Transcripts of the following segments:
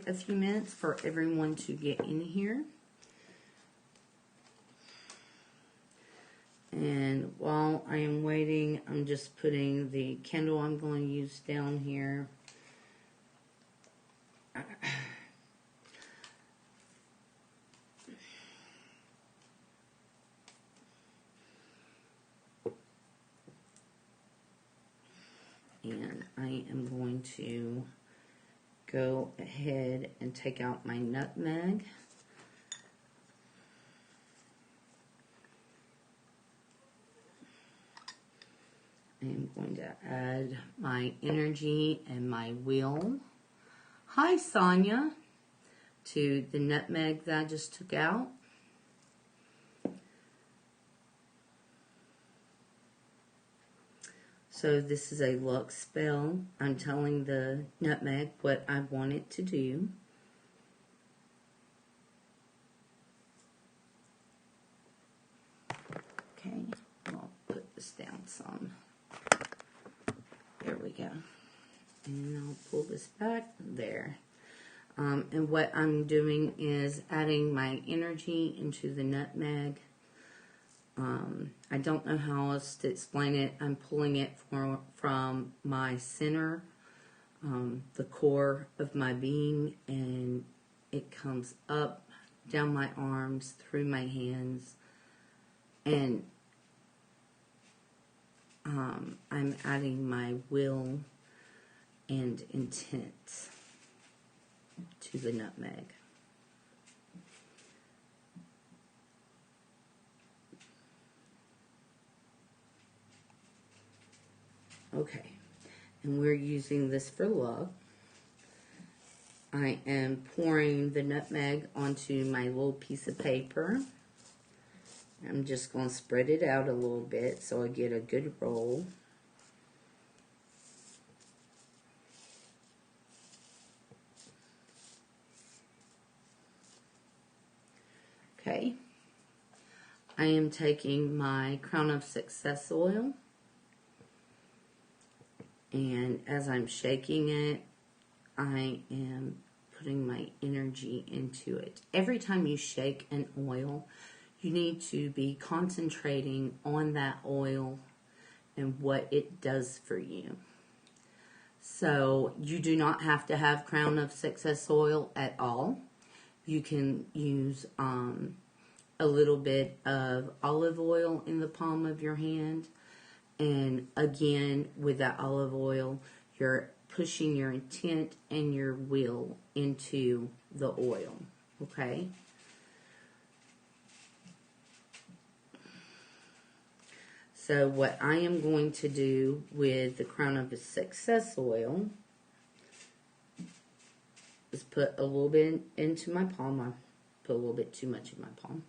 a few minutes for everyone to get in here. And while I am waiting, I'm just putting the candle I'm going to use down here. And I am going to go ahead and take out my nutmeg. I am going to add my energy and my will. Hi, Sonia, to the nutmeg that I just took out. So this is a luck spell. I'm telling the nutmeg what I want it to do. Okay, I'll put this down some. There we go. And I'll pull this back there. And what I'm doing is adding my energy into the nutmeg. I don't know how else to explain it. I'm pulling it from my center, the core of my being, and it comes up, down my arms, through my hands, and I'm adding my will and intent to the nutmeg. Okay, and we're using this for luck. I am pouring the nutmeg onto my little piece of paper. I'm just going to spread it out a little bit so I get a good roll. Okay, I am taking my Crown of Success oil, and as I'm shaking it, I am putting my energy into it. Every time you shake an oil, you need to be concentrating on that oil and what it does for you. So you do not have to have Crown of Success oil at all. You can use a little bit of olive oil in the palm of your hand. And again, with that olive oil, you're pushing your intent and your will into the oil. Okay? So what I am going to do with the Crown of Success oil is put a little bit into my palm. I put a little bit too much in my palm.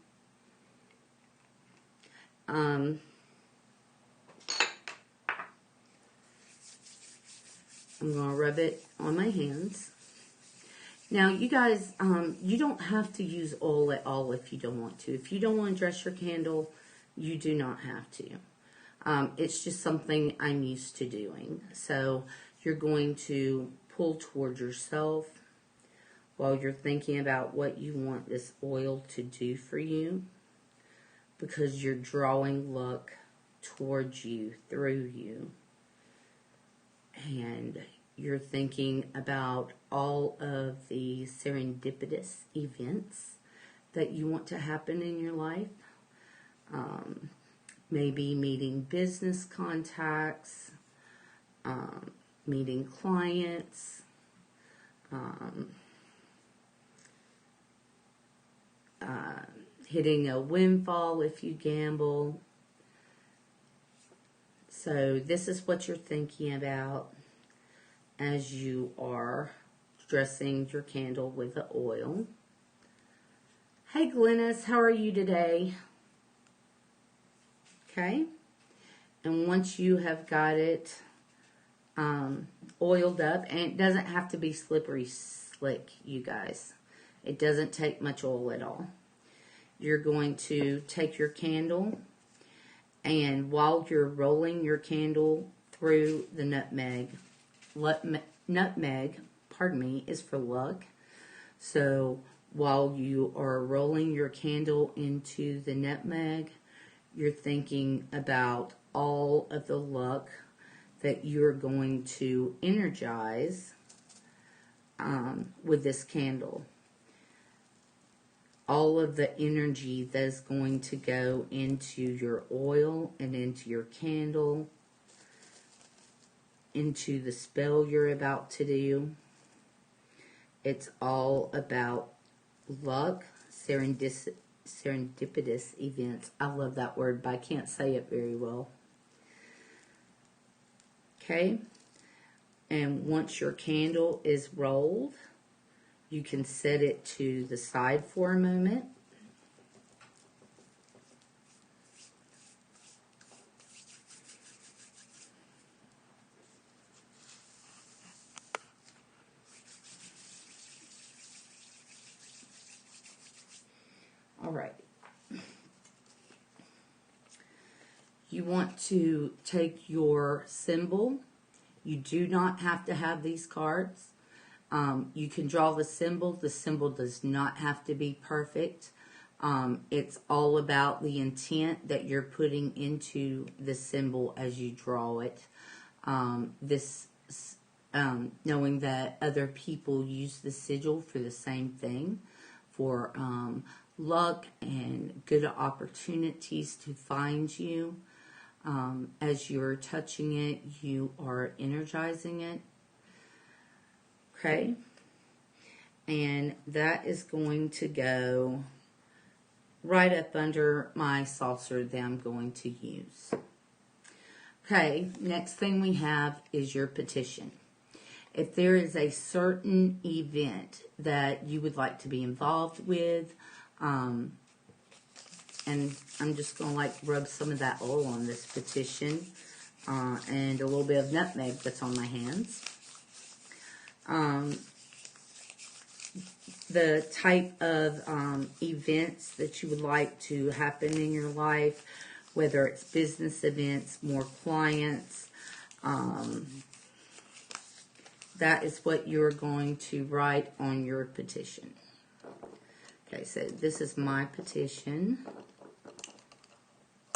I'm going to rub it on my hands. Now, you guys, you don't have to use oil at all if you don't want to. If you don't want to dress your candle, you do not have to. It's just something I'm used to doing. So you're going to pull towards yourself while you're thinking about what you want this oil to do for you, because you're drawing luck towards you, through you. And you're thinking about all of the serendipitous events that you want to happen in your life. Maybe meeting business contacts, meeting clients, hitting a windfall if you gamble. So this is what you're thinking about as you are dressing your candle with the oil. Hey Glennis, how are you today? Okay, and once you have got it oiled up, and it doesn't have to be slippery slick, you guys. It doesn't take much oil at all. You're going to take your candle, and while you're rolling your candle through the nutmeg, pardon me, is for luck. So while you are rolling your candle into the nutmeg, you're thinking about all of the luck that you're going to energize with this candle. All of the energy that's going to go into your oil and into your candle, into the spell you're about to do. It's all about luck, serendipitous events. I love that word, but I can't say it very well. Okay? And once your candle is rolled, you can set it to the side for a moment. All right. You want to take your symbol. You do not have to have these cards. You can draw the symbol. The symbol does not have to be perfect. It's all about the intent that you're putting into the symbol as you draw it. Knowing that other people use the sigil for the same thing, for luck and good opportunities to find you. As you're touching it, you are energizing it. Okay? And that is going to go right up under my saucer that I'm going to use. Okay, next thing we have is your petition. If there is a certain event that you would like to be involved with, and I'm just going to rub some of that oil on this petition and a little bit of nutmeg that's on my hands. The type of events that you would like to happen in your life, whether it's business events, more clients, that is what you're going to write on your petition. Okay, so this is my petition.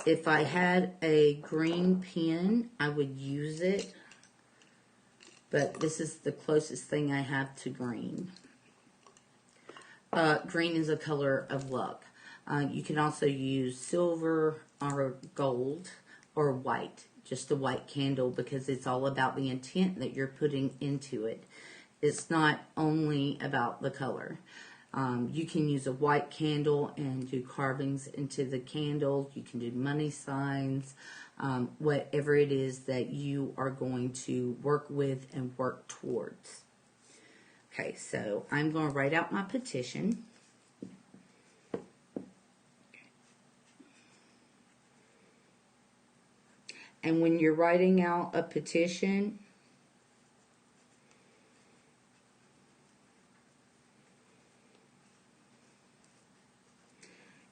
If I had a green pen, I would use it, but this is the closest thing I have to green. Green is a color of luck. You can also use silver or gold or white, just a white candle, because it's all about the intent that you're putting into it. It's not only about the color. You can use a white candle and do carvings into the candle. You can do money signs, whatever it is that you are going to work with and work towards. Okay, so I'm going to write out my petition. And when you're writing out a petition,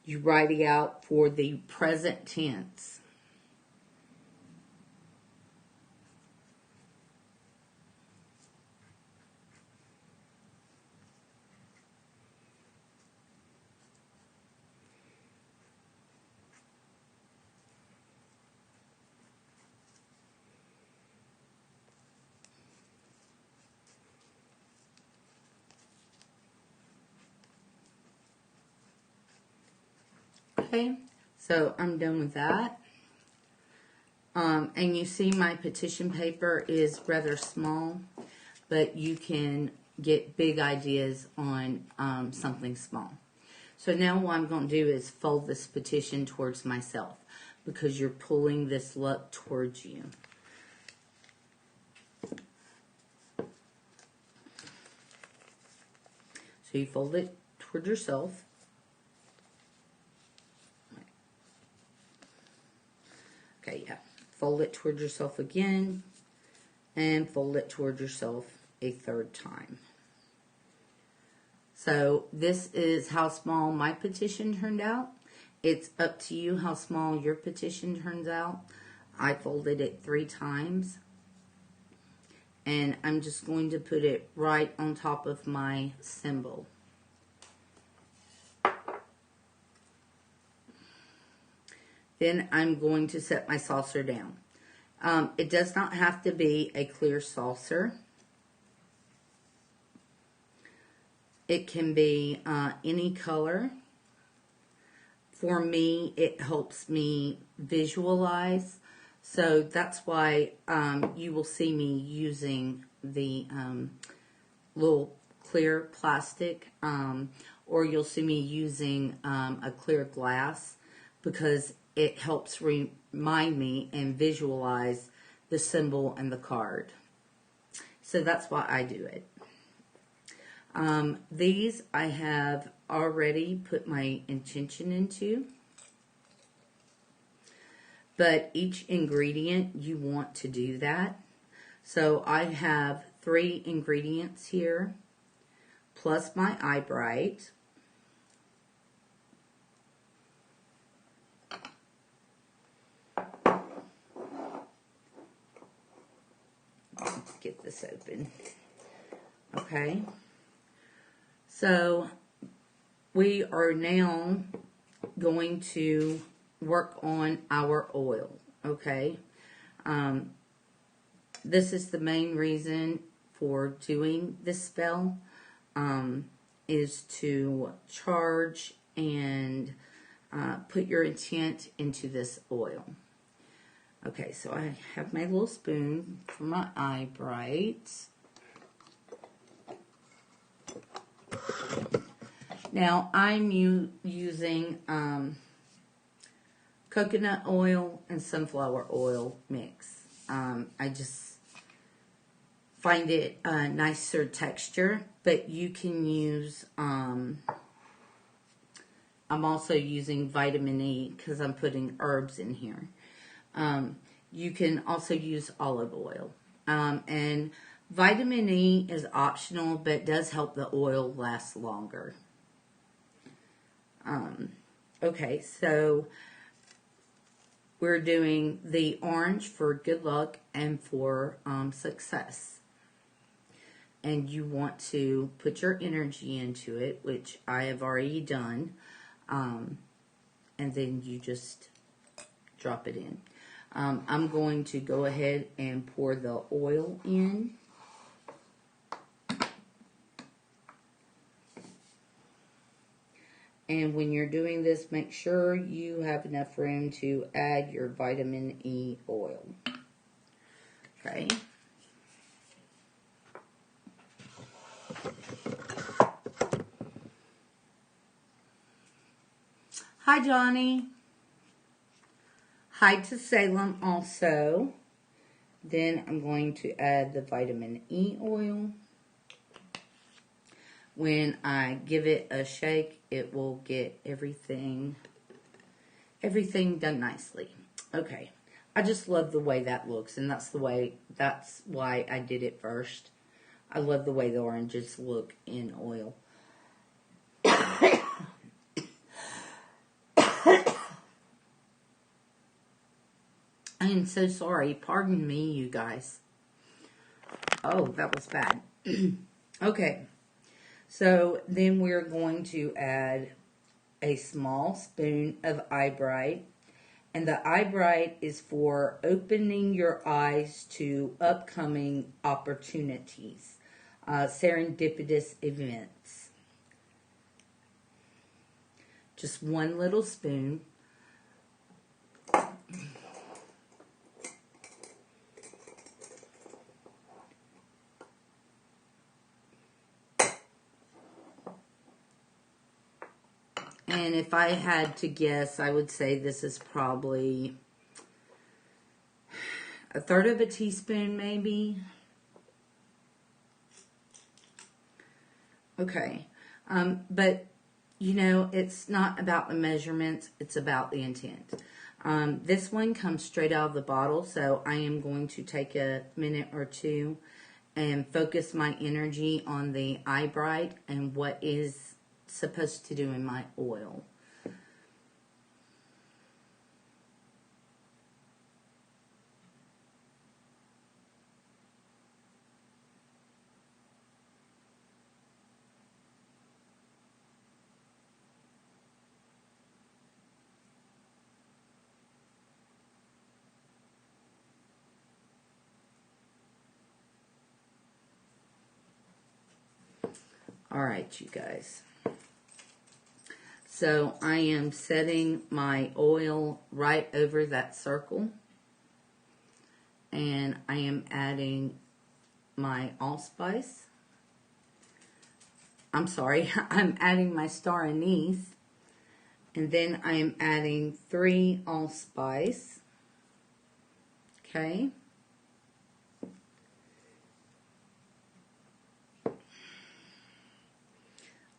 you write it out for the present tense. Okay, so I'm done with that. And you see my petition paper is rather small, but you can get big ideas on something small. So now what I'm going to do is fold this petition towards myself, because you're pulling this luck towards you. So you fold it toward yourself. Okay, yeah. Fold it toward yourself again, and fold it toward yourself a third time. So this is how small my petition turned out. It's up to you how small your petition turns out. I folded it 3 times. And I'm just going to put it right on top of my symbol. Then I'm going to set my saucer down. It does not have to be a clear saucer. It can be any color. For me, it helps me visualize. So that's why you will see me using the little clear plastic, or you'll see me using a clear glass, because it helps remind me and visualize the symbol and the card. So that's why I do it. These I have already put my intention into, but each ingredient you want to do that. So I have 3 ingredients here, plus my Eye-Brite. Let's get this open. Okay. So we are now going to work on our oil. Okay. This is the main reason for doing this spell, is to charge and put your intent into this oil. Okay, so I have my little spoon for my Eye-Brite. Now I'm using coconut oil and sunflower oil mix. I just find it a nicer texture, but you can use, I'm also using vitamin E because I'm putting herbs in here. You can also use olive oil. And vitamin E is optional, but does help the oil last longer. Okay, so we're doing the orange for good luck and for success. And you want to put your energy into it, which I have already done. And then you just drop it in. I'm going to go ahead and pour the oil in. And when you're doing this, make sure you have enough room to add your vitamin E oil. Okay. Hi, Johnny. Hi to Salem also. Then I'm going to add the vitamin E oil. When I give it a shake, it will get everything done nicely. Okay. I just love the way that looks, and that's why I did it first. I love the way the oranges look in oil. I am so sorry. Pardon me, you guys. Oh, that was bad. Okay. So then we're going to add a small spoon of Eye-Brite. And the Eye-Brite is for opening your eyes to upcoming opportunities, serendipitous events. Just one little spoon. And if I had to guess, I would say this is probably 1/3 of a teaspoon, maybe. Okay. But, you know, it's not about the measurements. It's about the intent. This one comes straight out of the bottle, so I am going to take a minute or two and focus my energy on the Eye-Brite and what is supposed to do in my oil. All right, you guys. So I am setting my oil right over that circle. And I am adding my allspice. I'm sorry, I'm adding my star anise. And then I am adding 3 allspice. Okay.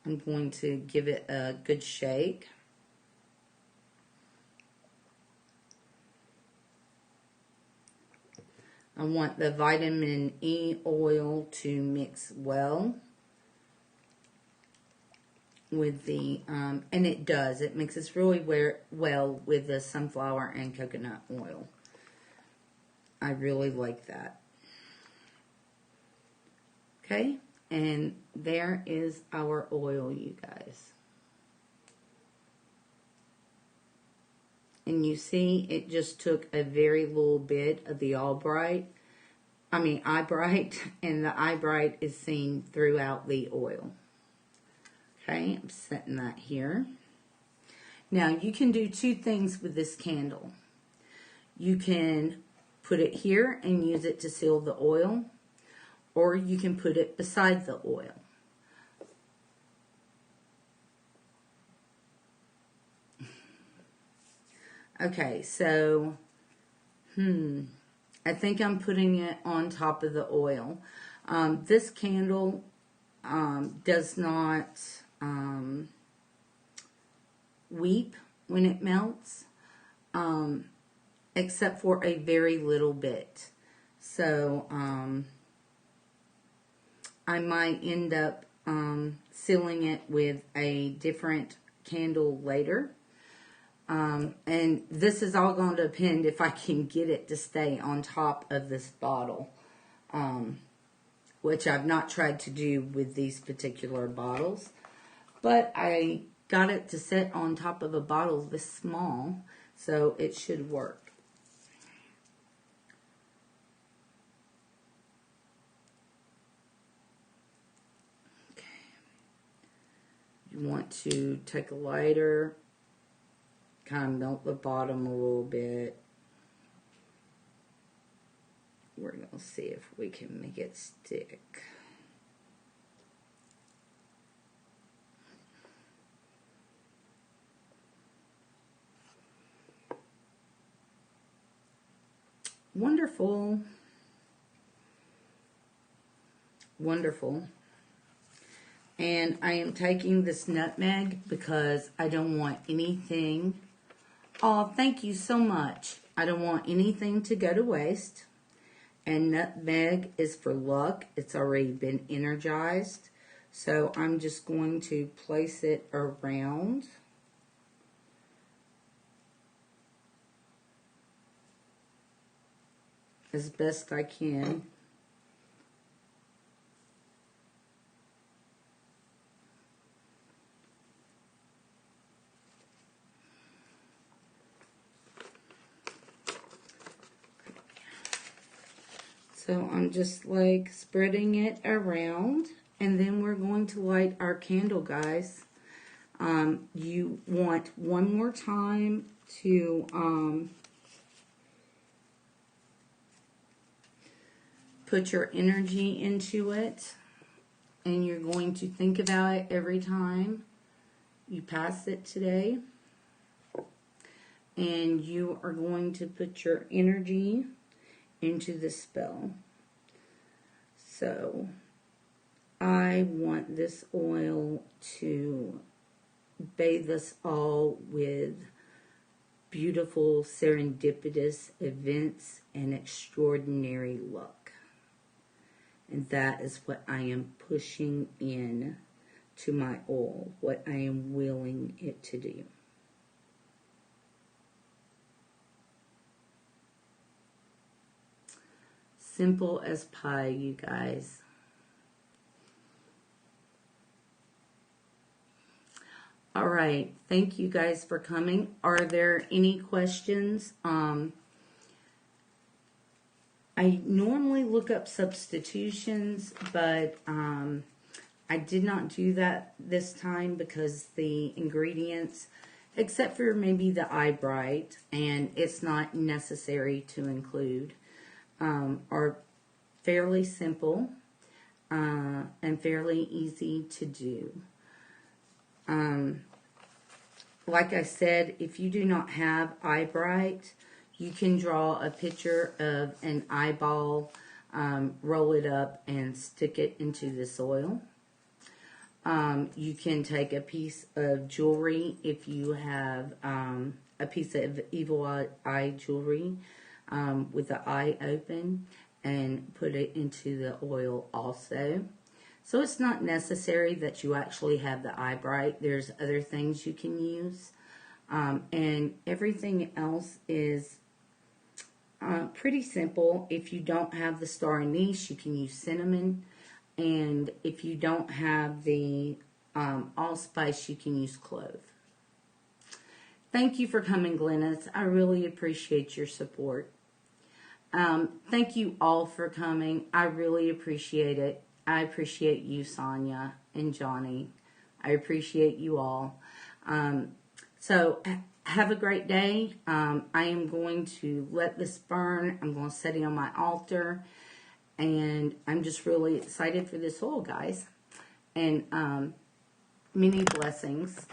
I'm going to give it a good shake. I want the vitamin E oil to mix well with the, and it does. It mixes really well with the sunflower and coconut oil. I really like that. Okay, and there is our oil, you guys. And you see, it just took a very little bit of the eyebright, and the eyebright is seen throughout the oil. Okay, I'm setting that here. Now, you can do 2 things with this candle. You can put it here and use it to seal the oil, or you can put it beside the oil. Okay, so, I think I'm putting it on top of the oil. This candle does not weep when it melts, except for a very little bit. So, I might end up sealing it with a different candle later. And this is all going to depend if I can get it to stay on top of this bottle, which I've not tried to do with these particular bottles. But I got it to sit on top of a bottle this small, so it should work. Okay. You want to take a lighter, kind of melt the bottom a little bit. We're going to see if we can make it stick. Wonderful. Wonderful. And I am taking this nutmeg because I don't want anything. Oh, thank you so much. I don't want anything to go to waste. And nutmeg is for luck. It's already been energized. So I'm just going to place it around. As best I can. So I'm just like spreading it around, and then we're going to light our candle, guys. You want one more time to put your energy into it, and you're going to think about it every time you pass it today. And you are going to put your energy into the spell. So I want this oil to bathe us all with beautiful serendipitous events and extraordinary luck. And that is what I am pushing in to my oil, what I am willing it to do. Simple as pie, you guys. All right. Thank you guys for coming. Are there any questions? I normally look up substitutions, but I did not do that this time because the ingredients, except for maybe the eye bright, and it's not necessary to include, are fairly simple and fairly easy to do. Like I said, if you do not have eye bright, you can draw a picture of an eyeball, roll it up, and stick it into this oil. You can take a piece of jewelry if you have a piece of evil eye jewelry with the eye open and put it into the oil also. So it's not necessary that you actually have the eye bright. There's other things you can use. And everything else is pretty simple. If you don't have the star anise, you can use cinnamon. And if you don't have the allspice, you can use clove. Thank you for coming, Glennis. I really appreciate your support. Thank you all for coming. I really appreciate it. I appreciate you, Sonia and Johnny. I appreciate you all. So have a great day. I am going to let this burn. I'm going to set it on my altar. And I'm just really excited for this oil, guys. And many blessings.